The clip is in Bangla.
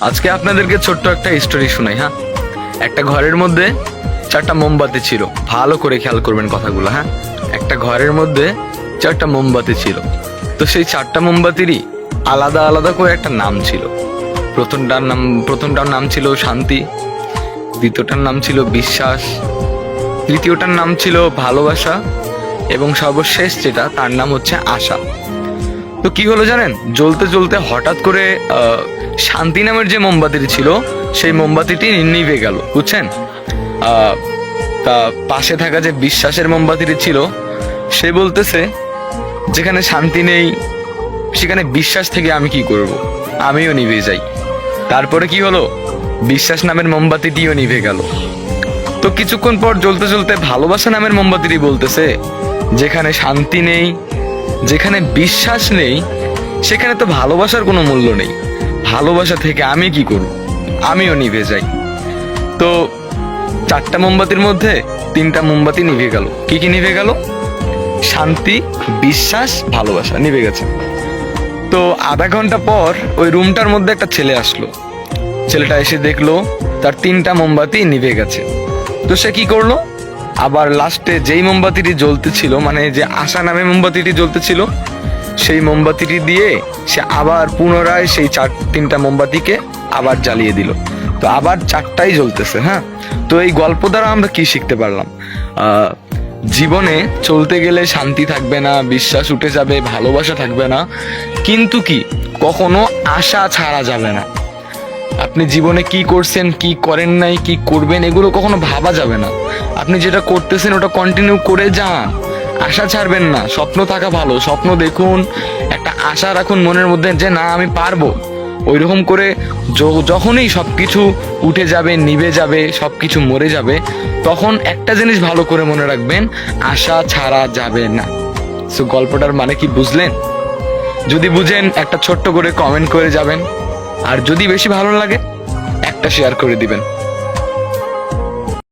আজকে আপনাদেরকে ছোট্ট একটা স্টোরি শোনাই। হ্যাঁ, একটা ঘরের মধ্যে 4টা মোমবাতি ছিল। ভালো করে খেয়াল করবেন কথাগুলো। হ্যাঁ, একটা ঘরের মধ্যে 4টা মোমবাতি ছিল। তো সেই 4টা মোমবাতিরই আলাদা আলাদা করে একটা নাম ছিল। প্রথমটার নাম ছিল শান্তি, দ্বিতীয়টার নাম ছিল বিশ্বাস, তৃতীয়টার নাম ছিল ভালোবাসা এবং সর্বশেষ যেটা তার নাম হচ্ছে আশা। তো কি হলো জানেন, জ্বলতে জ্বলতে হঠাৎ করে শান্তি নামের যে মোমবাতিটি ছিল সেই মোমবাতিটি নিভে গেল, বুঝছেন। তা পাশে থাকা যে বিশ্বাসের মোমবাতিটি ছিল সে বলতেছে, যেখানে শান্তি নেই সেখানে বিশ্বাস থেকে আমি কি করব, আমিও নিভে যাই। তারপরে কি হলো, বিশ্বাস নামের মোমবাতিটিও নিভে গেল। তো কিছুক্ষণ পর জ্বলতে জ্বলতে ভালোবাসা নামের মোমবাতিটি বলতেছে, যেখানে শান্তি নেই, যেখানে বিশ্বাস নেই, সেখানে তো ভালোবাসার কোনো মূল্য নেই। ভালোবাসা থেকে আমি কি করব, আমিও নিভে যাই। তো 4টা মোমবাতির মধ্যে 3টা মোমবাতি নিভে গেল। কি কি নিভে গেল? শান্তি, বিশ্বাস, ভালোবাসা নিভে গেছে। তো আধা ঘন্টা পর ওই রুমটার মধ্যে একটা ছেলে আসলো। ছেলেটা এসে দেখলো তার 3টা মোমবাতি নিভে গেছে। তো সে কি করলো, আবার লাস্টে যেই মোমবাতিটি জ্বলতেছিল, মানে যে আশা নামে মোমবাতিটি জ্বলতেছিল, সেই মোমবাতিটি দিয়ে সে আবার পুনরায় সেই 3টা মোমবাতিকে আবার জ্বালিয়ে দিল। তো আবার 4টাই জ্বলতেছে। হ্যাঁ, তো এই গল্প দ্বারা আমরা কি শিখতে পারলাম? জীবনে চলতে গেলে শান্তি থাকবে না, বিশ্বাস উঠে যাবে, ভালোবাসা থাকবে না, কিন্তু কি কখনো আশা ছাড়া যাবে না। আপনি জীবনে কি করছেন, কি করেন নাই, কি করবেন, এগুলো কখনো ভাবা যাবে না। আপনি যেটা করতেছেন ওটা কন্টিনিউ করে যান, আশা ছাড়বেন না। স্বপ্ন থাকা ভালো, স্বপ্ন দেখুন, একটা আশা রাখুন মনের মধ্যে যে না আমি পারবো। ওই রকম করে যখনই সবকিছু উঠে যাবে, নিভে যাবে, সবকিছু মরে যাবে, তখন একটা জিনিস ভালো করে মনে রাখবেন, আশা ছাড়া যাবে না। সো গল্পটার মানে কি বুঝলেন? যদি বুঝেন একটা ছোট্ট করে কমেন্ট করে যাবেন, আর যদি বেশি ভালো লাগে একটা শেয়ার করে দিবেন।